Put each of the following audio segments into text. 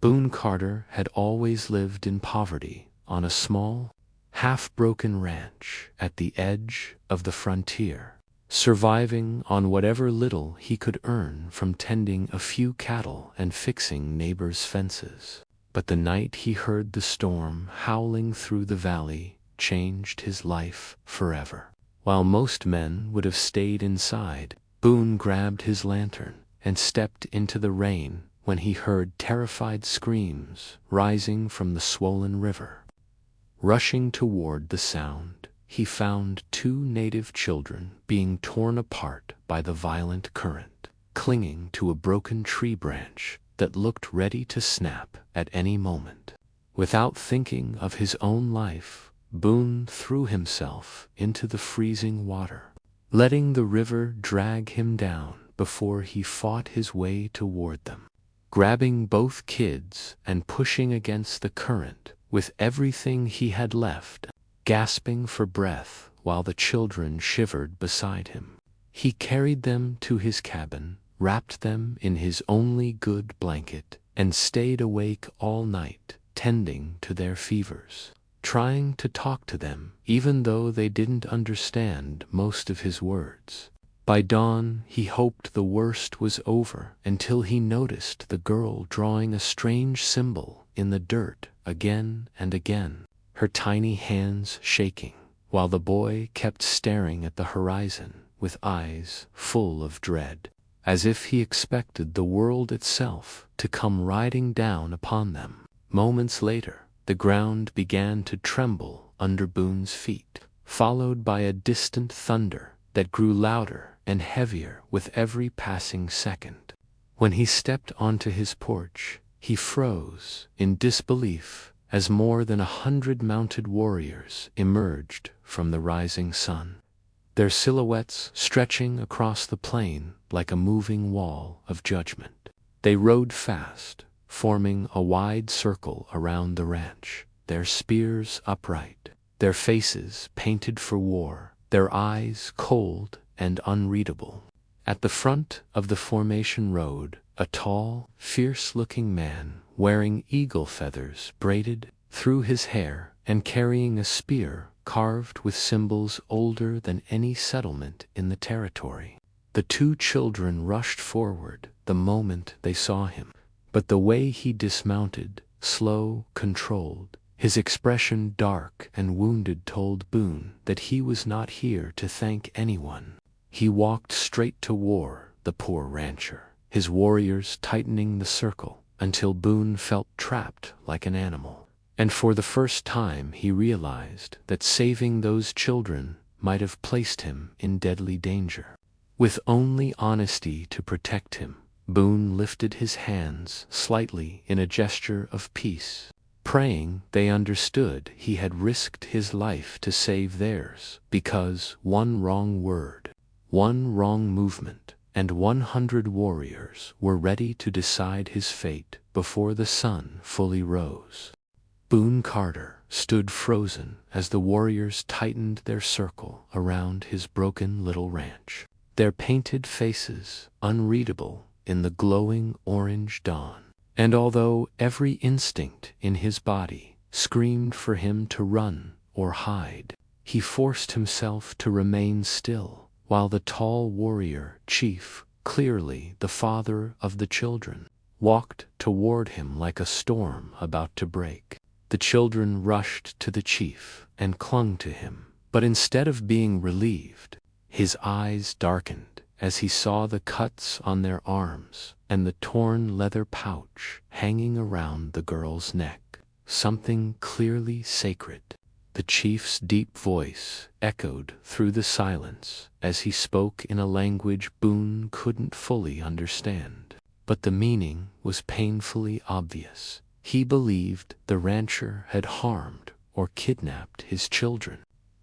Boone Carter had always lived in poverty on a small, half-broken ranch at the edge of the frontier, surviving on whatever little he could earn from tending a few cattle and fixing neighbors' fences. But the night he heard the storm howling through the valley changed his life forever. While most men would have stayed inside, Boone grabbed his lantern and stepped into the rain when he heard terrified screams rising from the swollen river. Rushing toward the sound, he found two native children being torn apart by the violent current, clinging to a broken tree branch that looked ready to snap at any moment. Without thinking of his own life, Boone threw himself into the freezing water, letting the river drag him down before he fought his way toward them. Grabbing both kids and pushing against the current with everything he had left, gasping for breath while the children shivered beside him, he carried them to his cabin, wrapped them in his only good blanket, and stayed awake all night, tending to their fevers, trying to talk to them even though they didn't understand most of his words. By dawn, he hoped the worst was over until he noticed the girl drawing a strange symbol in the dirt again and again, her tiny hands shaking, while the boy kept staring at the horizon with eyes full of dread, as if he expected the world itself to come riding down upon them. Moments later, the ground began to tremble under Boone's feet, followed by a distant thunder that grew louder and heavier with every passing second. When he stepped onto his porch, he froze in disbelief as more than 100 mounted warriors emerged from the rising sun, their silhouettes stretching across the plain like a moving wall of judgment. They rode fast, forming a wide circle around the ranch, their spears upright, their faces painted for war, their eyes cold and unreadable. At the front of the formation rode a tall, fierce-looking man wearing eagle feathers braided through his hair and carrying a spear carved with symbols older than any settlement in the territory. The two children rushed forward the moment they saw him, but the way he dismounted, slow, controlled, his expression dark and wounded, told Boone that he was not here to thank anyone. He walked straight toward the poor rancher, his warriors tightening the circle until Boone felt trapped like an animal. And for the first time he realized that saving those children might have placed him in deadly danger. With only honesty to protect him, Boone lifted his hands slightly in a gesture of peace, praying they understood he had risked his life to save theirs, because one wrong word, one wrong movement, and 100 warriors were ready to decide his fate before the sun fully rose. Boone Carter stood frozen as the warriors tightened their circle around his broken little ranch, their painted faces unreadable in the glowing orange dawn. And although every instinct in his body screamed for him to run or hide, he forced himself to remain still, while the tall warrior chief, clearly the father of the children, walked toward him like a storm about to break. The children rushed to the chief and clung to him, but instead of being relieved, his eyes darkened as he saw the cuts on their arms and the torn leather pouch hanging around the girl's neck, something clearly sacred. The chief's deep voice echoed through the silence as he spoke in a language Boone couldn't fully understand, but the meaning was painfully obvious. He believed the rancher had harmed or kidnapped his children.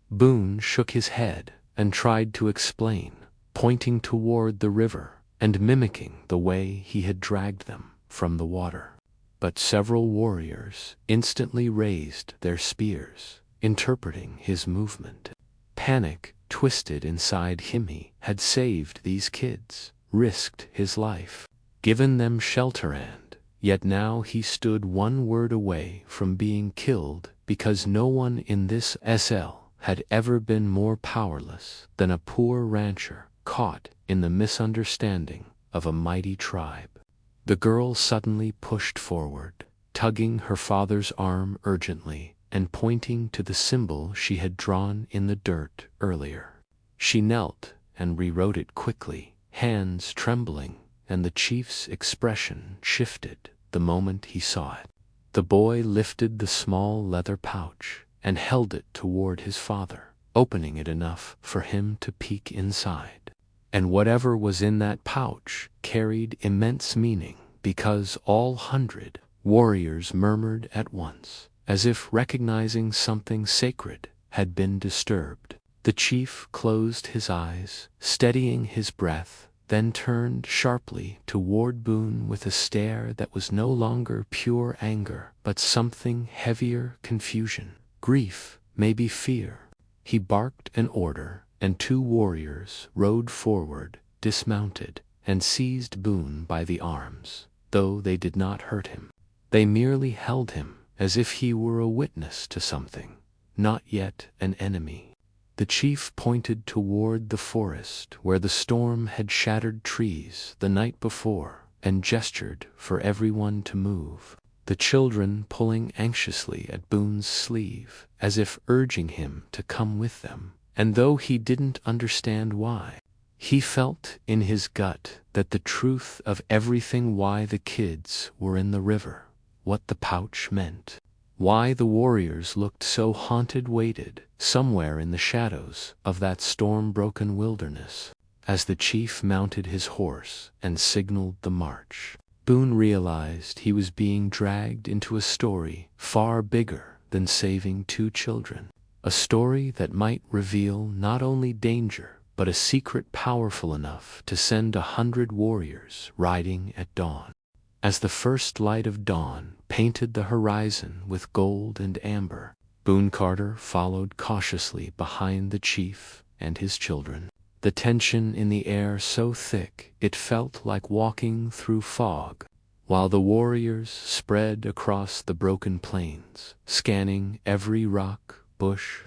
Boone shook his head and tried to explain, pointing toward the river and mimicking the way he had dragged them from the water. But several warriors instantly raised their spears, interpreting his movement. Panic twisted inside him. He had saved these kids, risked his life, given them shelter and, Yet now he stood one word away from being killed because no one in this SL had ever been more powerless than a poor rancher caught in the misunderstanding of a mighty tribe. The girl suddenly pushed forward, tugging her father's arm urgently and pointing to the symbol she had drawn in the dirt earlier. She knelt and rewrote it quickly, hands trembling, and the chief's expression shifted the moment he saw it. The boy lifted the small leather pouch and held it toward his father, opening it enough for him to peek inside. And whatever was in that pouch carried immense meaning, because all 100 warriors murmured at once, as if recognizing something sacred had been disturbed. The chief closed his eyes, steadying his breath, then turned sharply toward Boone with a stare that was no longer pure anger, but something heavier: confusion, grief, maybe fear. He barked an order, and 2 warriors rode forward, dismounted, and seized Boone by the arms, though they did not hurt him. They merely held him as if he were a witness to something, not yet an enemy. The chief pointed toward the forest where the storm had shattered trees the night before and gestured for everyone to move, the children pulling anxiously at Boone's sleeve as if urging him to come with them. And though he didn't understand why, he felt in his gut that the truth of everything: why the kids were in the river, what the pouch meant, why the warriors looked so haunted, waited somewhere in the shadows of that storm-broken wilderness. As the chief mounted his horse and signaled the march, Boone realized he was being dragged into a story far bigger than saving 2 children, a story that might reveal not only danger but a secret powerful enough to send 100 warriors riding at dawn. As the first light of dawn painted the horizon with gold and amber, Boone Carter followed cautiously behind the chief and his children, the tension in the air so thick it felt like walking through fog, while the warriors spread across the broken plains, scanning every rock, bush,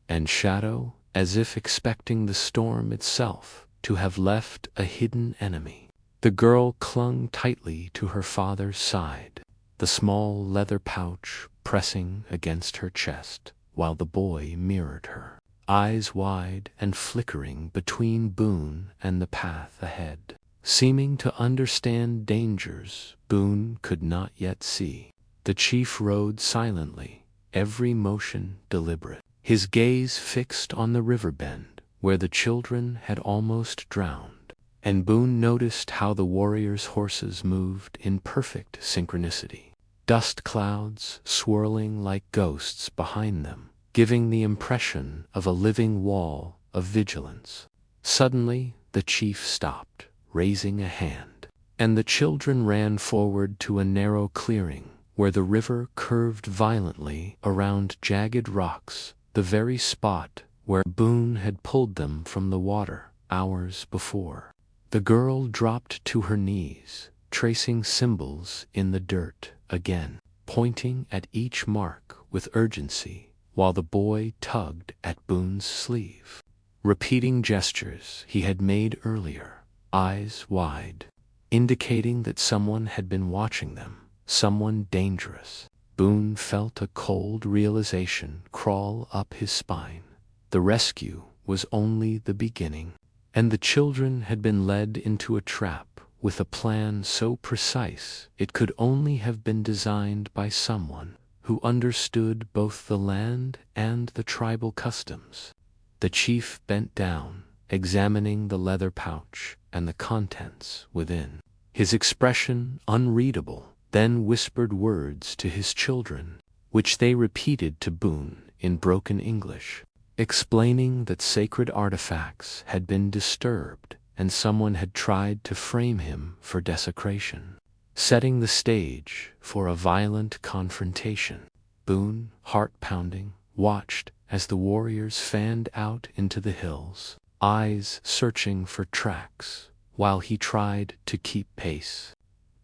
and shadow as if expecting the storm itself to have left a hidden enemy. The girl clung tightly to her father's side, the small leather pouch pressing against her chest, while the boy mirrored her, eyes wide and flickering between Boone and the path ahead, seeming to understand dangers Boone could not yet see. The chief rode silently, every motion deliberate, his gaze fixed on the river bend where the children had almost drowned. And Boone noticed how the warriors' horses moved in perfect synchronicity, dust clouds swirling like ghosts behind them, giving the impression of a living wall of vigilance. Suddenly, the chief stopped, raising a hand, and the children ran forward to a narrow clearing where the river curved violently around jagged rocks, the very spot where Boone had pulled them from the water hours before. The girl dropped to her knees, tracing symbols in the dirt again, pointing at each mark with urgency, while the boy tugged at Boone's sleeve, repeating gestures he had made earlier, eyes wide, indicating that someone had been watching them, someone dangerous. Boone felt a cold realization crawl up his spine. The rescue was only the beginning. And the children had been led into a trap with a plan so precise it could only have been designed by someone who understood both the land and the tribal customs. The chief bent down, examining the leather pouch and the contents within, his expression unreadable, then whispered words to his children, which they repeated to Boone in broken English, explaining that sacred artifacts had been disturbed and someone had tried to frame him for desecration, setting the stage for a violent confrontation. Boone, heart pounding, watched as the warriors fanned out into the hills, eyes searching for tracks, while he tried to keep pace.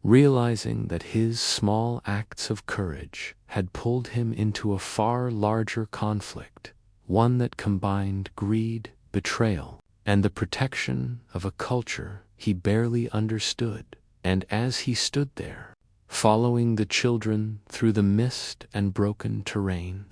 realizing that his small acts of courage had pulled him into a far larger conflict, one that combined greed, betrayal, and the protection of a culture he barely understood. And as he stood there, following the children through the mist and broken terrain,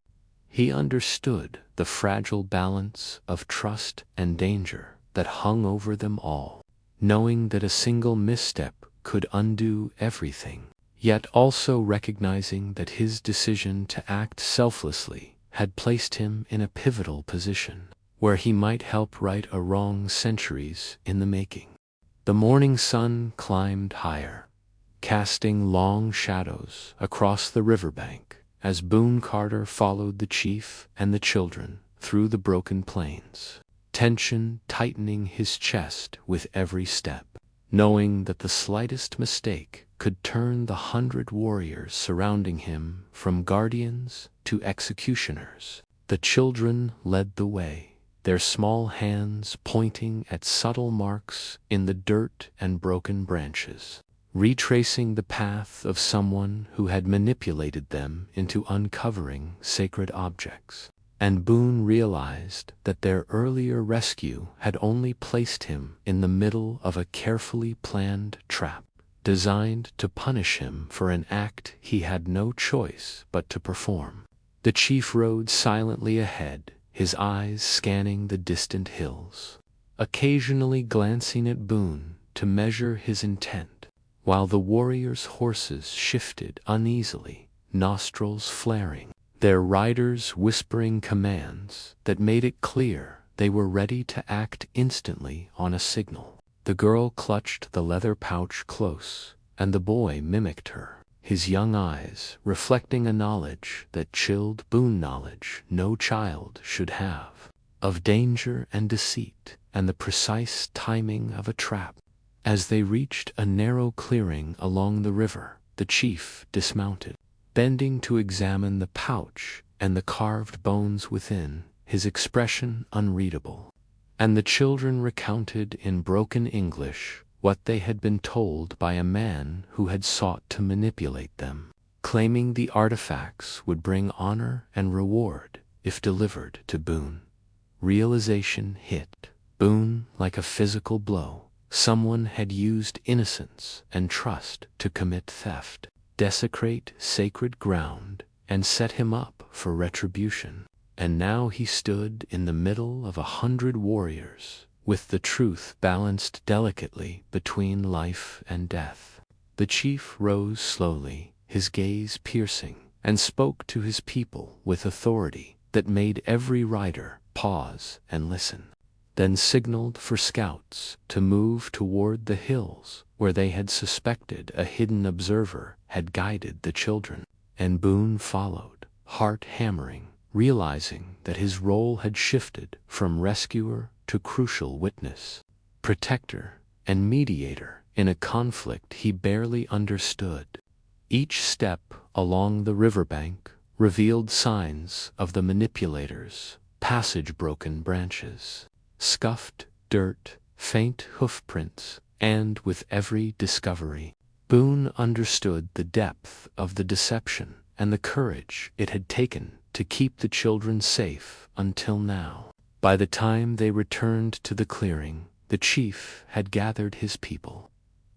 he understood the fragile balance of trust and danger that hung over them all, knowing that a single misstep could undo everything, yet also recognizing that his decision to act selflessly had placed him in a pivotal position, where he might help right a wrong centuries in the making. The morning sun climbed higher, casting long shadows across the riverbank as Boone Carter followed the chief and the children through the broken plains, tension tightening his chest with every step, knowing that the slightest mistake could turn the 100 warriors surrounding him from guardians to executioners. The children led the way, their small hands pointing at subtle marks in the dirt and broken branches, retracing the path of someone who had manipulated them into uncovering sacred objects. And Boone realized that their earlier rescue had only placed him in the middle of a carefully planned trap, designed to punish him for an act he had no choice but to perform. The chief rode silently ahead, his eyes scanning the distant hills, occasionally glancing at Boone to measure his intent, while the warriors' horses shifted uneasily, nostrils flaring, their riders whispering commands that made it clear they were ready to act instantly on a signal. The girl clutched the leather pouch close, and the boy mimicked her, his young eyes reflecting a knowledge that chilled Boone, knowledge no child should have, of danger and deceit and the precise timing of a trap. As they reached a narrow clearing along the river, the chief dismounted, bending to examine the pouch and the carved bones within, his expression unreadable. And the children recounted in broken English what they had been told by a man who had sought to manipulate them, claiming the artifacts would bring honor and reward if delivered to Boone. Realization hit Boone like a physical blow. Someone had used innocence and trust to commit theft, desecrate sacred ground, and set him up for retribution. And now he stood in the middle of 100 warriors, with the truth balanced delicately between life and death. The chief rose slowly, his gaze piercing, and spoke to his people with authority that made every rider pause and listen, then signaled for scouts to move toward the hills where they had suspected a hidden observer had guided the children. And Boone followed, heart hammering, realizing that his role had shifted from rescuer to crucial witness, protector, and mediator in a conflict he barely understood. Each step along the riverbank revealed signs of the manipulators, passage-broken branches, scuffed dirt, faint hoofprints, and with every discovery, Boone understood the depth of the deception and the courage it had taken to keep the children safe until now. By the time they returned to the clearing, the chief had gathered his people,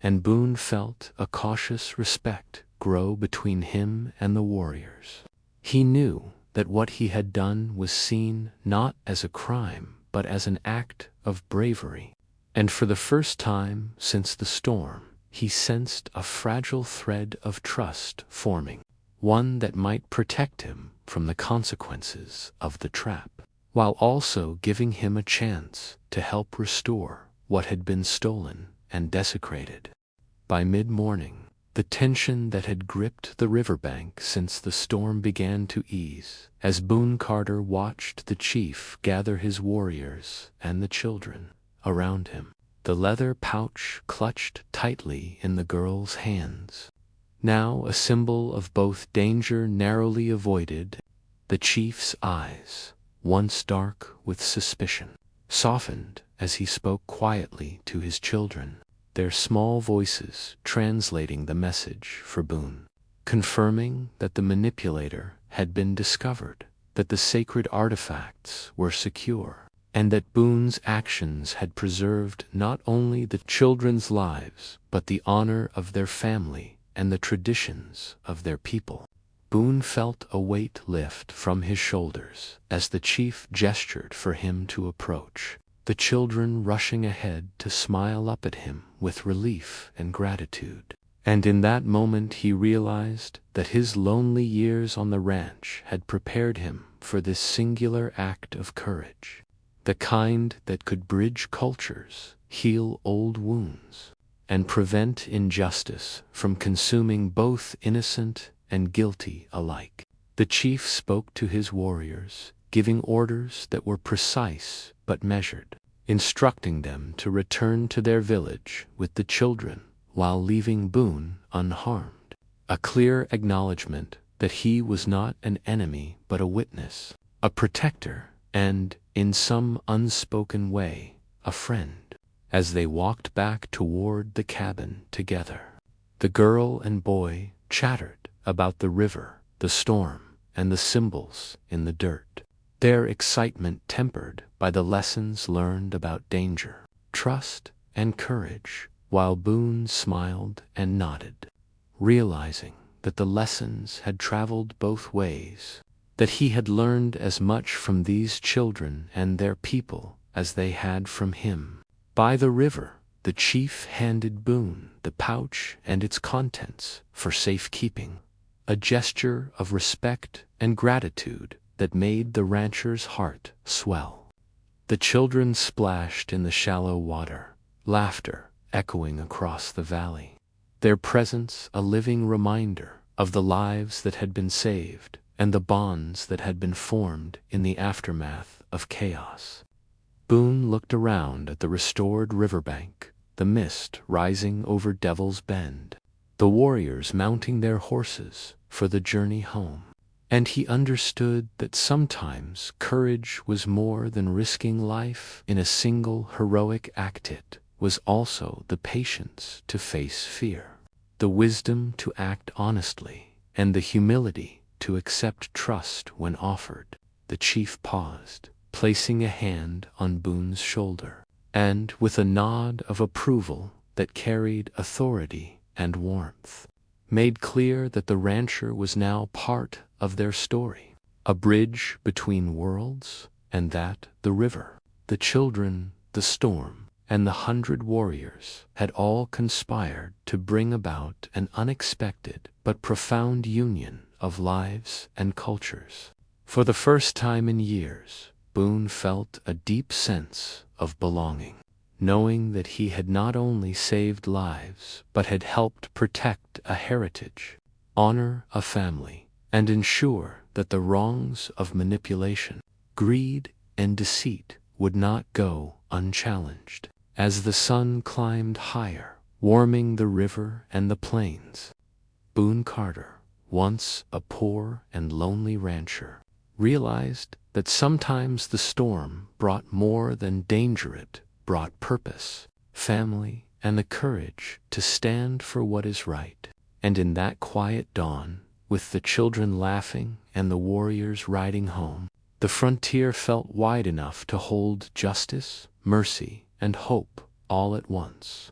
and Boone felt a cautious respect grow between him and the warriors. He knew that what he had done was seen not as a crime but as an act of bravery, and for the first time since the storm, he sensed a fragile thread of trust forming, one that might protect him from the consequences of the trap, while also giving him a chance to help restore what had been stolen and desecrated. By mid-morning, the tension that had gripped the riverbank since the storm began to ease, as Boone Carter watched the chief gather his warriors and the children around him, the leather pouch clutched tightly in the girl's hands. Now a symbol of both danger narrowly avoided. The chief's eyes, once dark with suspicion, softened as he spoke quietly to his children, their small voices translating the message for Boone, confirming that the manipulator had been discovered, that the sacred artifacts were secure, and that Boone's actions had preserved not only the children's lives but the honor of their family and the traditions of their people. Boone felt a weight lift from his shoulders as the chief gestured for him to approach, the children rushing ahead to smile up at him with relief and gratitude. And in that moment he realized that his lonely years on the ranch had prepared him for this singular act of courage, the kind that could bridge cultures, heal old wounds, and prevent injustice from consuming both innocent and guilty alike. The chief spoke to his warriors, giving orders that were precise but measured, instructing them to return to their village with the children while leaving Boone unharmed, a clear acknowledgement that he was not an enemy but a witness, a protector, and, in some unspoken way, a friend. As they walked back toward the cabin together, the girl and boy chattered about the river, the storm, and the symbols in the dirt, their excitement tempered by the lessons learned about danger, trust, and courage, while Boone smiled and nodded, realizing that the lessons had traveled both ways, that he had learned as much from these children and their people as they had from him. By the river, the chief handed Boone the pouch and its contents for safekeeping, a gesture of respect and gratitude that made the rancher's heart swell. The children splashed in the shallow water, laughter echoing across the valley, their presence a living reminder of the lives that had been saved and the bonds that had been formed in the aftermath of chaos. Boone looked around at the restored riverbank, the mist rising over Devil's Bend, the warriors mounting their horses for the journey home, and he understood that sometimes courage was more than risking life in a single heroic act. It was also the patience to face fear, the wisdom to act honestly, and the humility to accept trust when offered. The chief paused, placing a hand on Boone's shoulder, and with a nod of approval that carried authority and warmth, made clear that the rancher was now part of their story, a bridge between worlds, and that the river, the children, the storm, and the 100 warriors had all conspired to bring about an unexpected but profound union of lives and cultures. For the first time in years, Boone felt a deep sense of belonging, knowing that he had not only saved lives but had helped protect a heritage, honor a family, and ensure that the wrongs of manipulation, greed, and deceit would not go unchallenged. As the sun climbed higher, warming the river and the plains, Boone Carter, once a poor and lonely rancher, realized that sometimes the storm brought more than danger. It brought purpose, family, and the courage to stand for what is right. And in that quiet dawn, with the children laughing and the warriors riding home, the frontier felt wide enough to hold justice, mercy, and hope all at once.